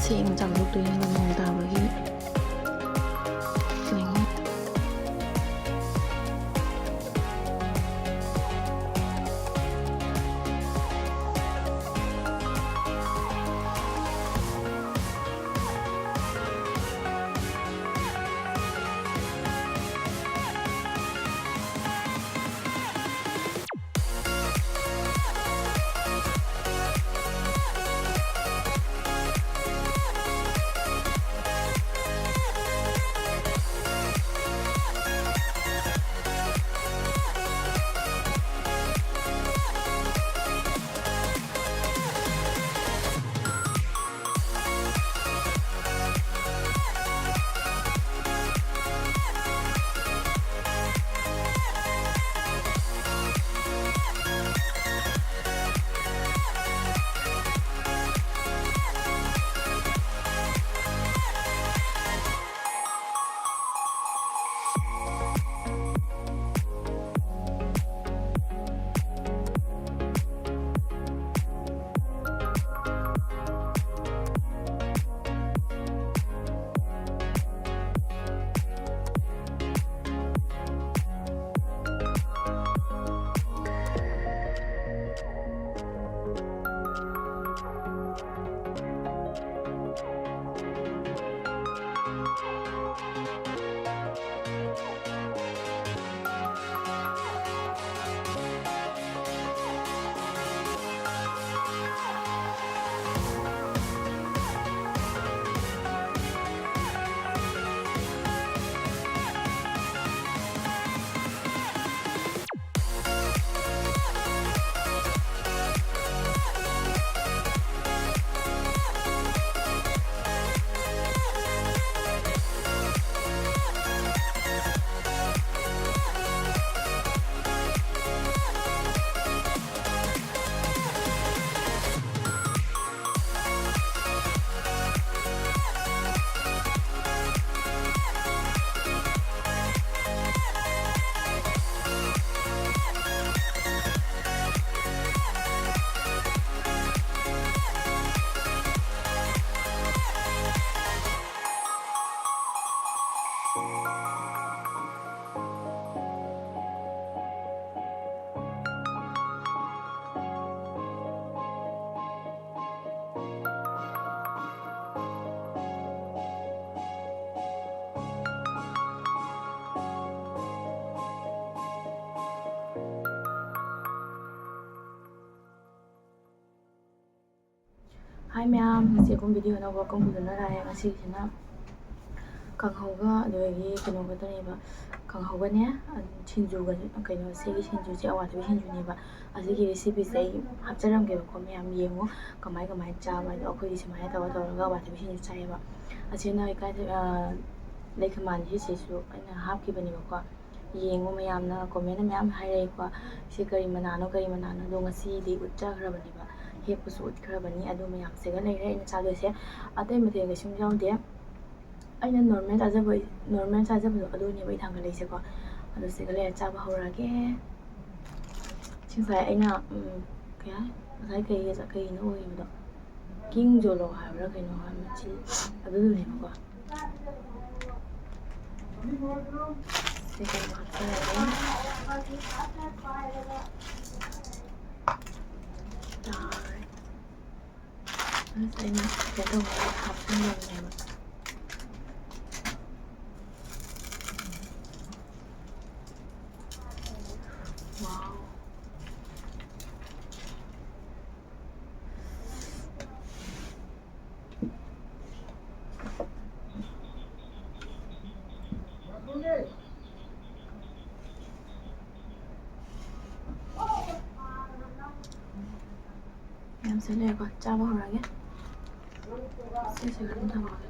ꯁꯦꯡꯅ ꯆꯥꯝꯊꯣꯛꯇꯣꯏꯅꯦꯕ ꯅꯣꯡ ꯇꯥꯕꯒꯤ ꯍꯥꯏ ꯃꯌꯥꯝ, ꯉꯁꯤ ꯑꯩꯈꯣꯏ ꯚꯤꯗꯤꯑꯣ ꯑꯅꯧꯕ ꯀꯨꯝꯕꯗꯨꯅ ꯂꯥꯛꯑꯦ꯫ ꯉꯁꯤꯁꯤꯅ ꯀꯥꯡꯍꯧꯒ ꯑꯗꯨꯗꯒꯤ ꯀꯩꯅꯣ ꯈꯛꯇꯅꯦꯕ, ꯀꯥꯡꯍꯧꯒꯅꯦ ꯁꯤꯡꯖꯨꯒ, ꯀꯩꯅꯣ ꯁꯤꯒꯤ ꯁꯤꯡꯖꯨꯁꯦ ꯑꯋꯥꯊꯕꯤ ꯁꯤꯡꯖꯨꯅꯦꯕ꯫ ꯑꯁꯤꯒꯤ ꯔꯦꯁꯤꯄꯤꯁꯦ ꯑꯩ ꯍꯥꯞꯆꯔꯝꯒꯦꯕꯀꯣ, ꯃꯌꯥꯝ ꯌꯦꯡꯉꯣ ꯀꯃꯥꯏ ꯆꯥꯕ ꯍꯥꯏꯗꯣ꯫ ꯑꯩꯈꯣꯏꯗꯤ ꯁꯨꯃꯥꯏꯅ ꯇꯧꯔꯒ ꯑꯋꯥꯊꯕꯤ ꯁꯤꯡꯖꯨ ꯆꯥꯏꯌꯦꯕ꯫ ꯑꯁꯤꯅ ꯂꯩꯈꯃꯥꯟ ꯁꯤꯁꯤꯁꯨ ꯑꯩꯅ ꯍꯥꯞꯈꯤꯕꯅꯦꯕꯀꯣ꯫ ꯌꯦꯡꯉꯣ, ꯃꯌꯥꯝꯅ ꯀꯣꯃꯦꯟꯗ ꯃꯌꯥꯝ ꯍꯥꯏꯔꯛꯏꯀꯣ, ꯁꯤ ꯀꯔꯤ ꯃꯅꯥꯅꯣ ꯑꯗꯣ ꯉꯁꯤꯗꯤ ꯎꯠꯆꯈ꯭ꯔꯕꯅꯦꯕ, ꯍꯦꯛꯄꯁꯨ ꯎꯠꯈ꯭ꯔꯕꯅꯤ꯫ ꯑꯗꯣ ꯃꯌꯥꯝꯁꯤꯒ ꯂꯩꯔꯦ ꯑꯩꯅ ꯆꯥꯗꯣꯏꯁꯦ꯫ ꯑꯇꯩ ꯃꯊꯦꯜ ꯀꯩꯁꯨꯝ ꯌꯥꯎꯗꯦ, ꯑꯩꯅ ꯅꯣꯔꯃꯦꯜ ꯆꯥꯖꯕꯗꯣ ꯑꯗꯨꯅꯦꯕ ꯑꯩ ꯊꯥꯡꯒꯠꯂꯛꯏꯁꯦꯀꯣ꯫ ꯑꯗꯣ ꯁꯤꯒ ꯂꯩꯔꯦ, ꯆꯥꯕ ꯍꯧꯔꯒꯦ꯫ ꯉꯁꯥꯏ ꯑꯩꯅ ꯉꯁꯥꯏ ꯀꯩꯅꯣ ꯑꯣꯏꯕꯗꯣ, ꯀꯤꯡ ꯖꯣꯂꯣ ꯍꯥꯏꯕ꯭ꯔꯥ ꯀꯩꯅꯣ ꯍꯥꯏꯕ ꯑꯗꯨꯗꯨꯅꯦꯕꯀꯣ꯫ ꯁꯤ ꯀꯩꯅꯣ ꯍꯥꯞꯆꯔꯒꯦ, ꯑꯩꯅ ꯀꯩꯅꯣ ꯍꯥꯞꯆꯤꯟꯕꯅꯦꯕ꯫ ꯋꯥꯎ, ꯃꯌꯥꯝꯁꯦ ꯂꯩꯔꯦꯀꯣ, ꯆꯥꯕ ꯍꯧꯔꯒꯦ꯫ ꯁꯤꯁꯦ ꯑꯗꯨꯝ ꯊꯝꯃꯒꯦ,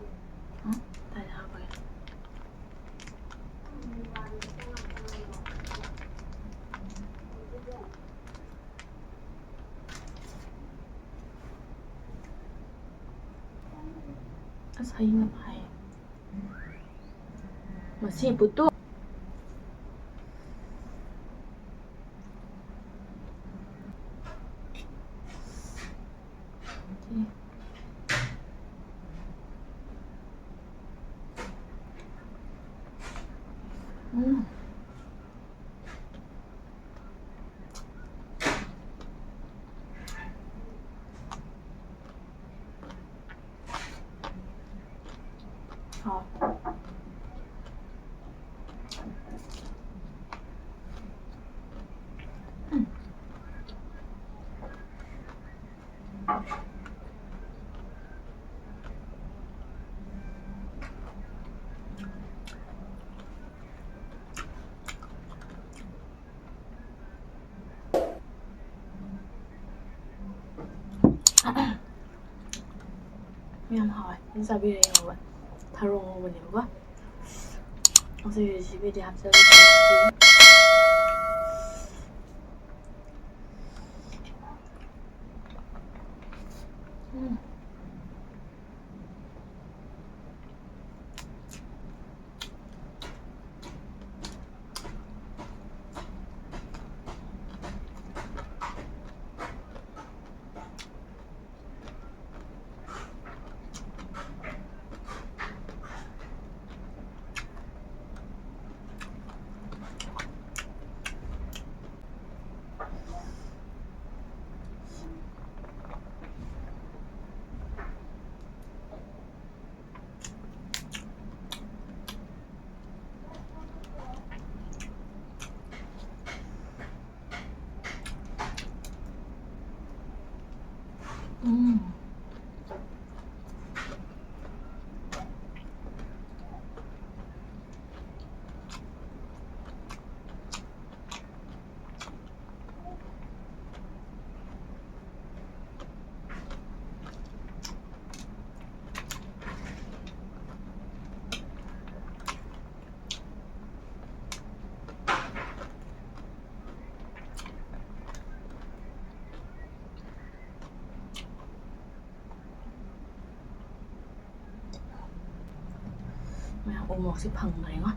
ꯇꯥꯏꯗ ꯍꯥꯞꯄꯒꯦ꯫ ꯑꯁ ꯍꯩꯅ ꯐꯥꯏ ꯃꯁꯤ ꯄꯨꯠꯇꯨ꯫ 好。嗯。ꯌꯥꯝ ꯍꯥꯎꯋꯦ ꯑꯗꯨ ꯆꯥꯕꯤꯔꯦ ꯌꯦꯡꯉꯣꯕ ꯊꯔꯣ ꯉꯧꯕꯅꯦꯕꯀꯣ ꯉꯁꯤꯒꯤ ꯔꯦꯁꯤꯄꯤꯗꯤ ꯍꯥꯞꯆꯜꯂꯦ ꯃꯌꯥꯝ ꯎꯃꯣꯔꯣꯛꯁꯦ ꯐꯪꯈ꯭ꯔꯦꯉꯣ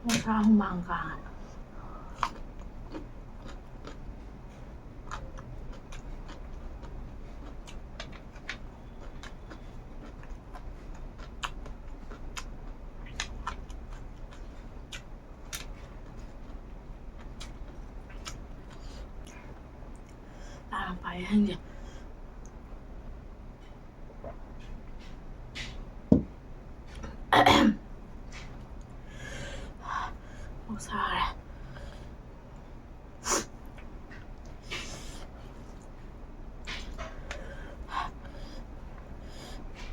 ꯃꯁꯥ ꯍꯨꯃꯥꯡ ꯀꯥꯡꯉꯦ ꯄꯥꯏ ꯍꯪꯒꯦ ꯁꯥꯔꯦ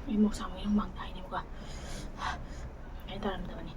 ꯑꯩ ꯃꯣꯛꯁꯥ ꯃꯌꯨꯝ ꯃꯥꯡꯗ ꯍꯥꯏꯅꯦꯕꯀꯣ ꯑꯩ ꯇꯥꯔꯝꯗꯕꯅꯤ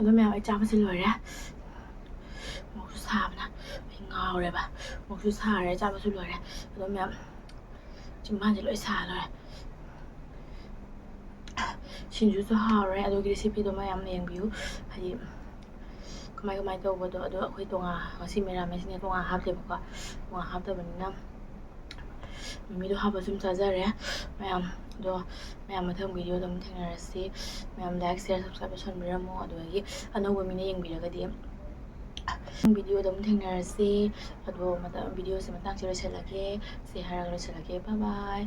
ꯑꯗꯣ ꯃꯌꯥꯝ ꯑꯩ ꯆꯥꯕꯁꯤ ꯂꯣꯏꯔꯦ ꯃꯣꯔꯣꯛꯁꯨ ꯁꯥꯕꯅ ꯑꯩ ꯉꯥꯎꯔꯦꯕ ꯃꯣꯔꯣꯛꯁꯨ ꯁꯥꯔꯦ ꯆꯥꯕꯁꯨ ꯂꯣꯏꯔꯦ ꯑꯗꯣ ꯃꯌꯥꯝ ꯆꯤꯝꯕꯥꯟꯁꯦ ꯂꯣꯏ ꯁꯥ ꯂꯣꯏꯔꯦ ꯁꯤꯡꯖꯨꯁꯨ ꯍꯥꯎꯔꯦ ꯑꯗꯨꯒꯤ ꯔꯦꯁꯤꯄꯤꯗꯣ ꯃꯌꯥꯝ ꯌꯦꯡꯕꯤꯌꯨ ꯍꯥꯏꯗꯤ ꯀꯃꯥꯏ ꯇꯧꯕꯗꯣ ꯑꯗꯣ ꯑꯩꯈꯣꯏ ꯇꯣꯉꯥꯟ ꯉꯁꯤ ꯃꯦꯔꯥꯃꯦꯁꯅꯦ ꯇꯣꯉꯥꯟ ꯍꯥꯞꯇꯦꯕꯀꯣ ꯇꯣꯉꯥꯟ ꯍꯥꯞꯇꯕꯅꯤꯅ ꯃꯤꯃꯤꯗꯣ ꯍꯥꯞꯄ ꯁꯨꯝ ꯆꯥꯖꯔꯦ ꯃꯌꯥꯝ ꯑꯗꯣ ꯃꯌꯥꯝ ꯃꯊꯪ ꯚꯤꯗꯤꯑꯣꯗ ꯑꯃꯨꯛ ꯊꯦꯡꯅꯔꯁꯤ ꯃꯌꯥꯝ ꯂꯥꯏꯛ ꯁꯤꯌꯔ ꯁꯕꯁꯀ꯭ꯔꯥꯏꯕ ꯇꯧꯁꯟꯕꯤꯔꯝꯃꯣ ꯑꯗꯨꯗꯒꯤ ꯑꯅꯧꯕ ꯃꯤꯅ ꯌꯦꯡꯕꯤꯔꯒꯗꯤ ꯚꯤꯗꯤꯑꯣꯗ ꯑꯃꯨꯛ ꯊꯦꯡꯅꯔꯁꯤ ꯑꯗꯣ ꯚꯤꯗꯤꯑꯣꯁꯦ ꯃꯇꯥꯡꯁꯦ ꯂꯣꯏꯁꯤꯜꯂꯒꯦ ꯁꯤ ꯍꯥꯏꯔꯒ ꯂꯣꯏꯁꯤꯜꯂꯒꯦ ꯕꯥꯏ ꯕꯥꯏ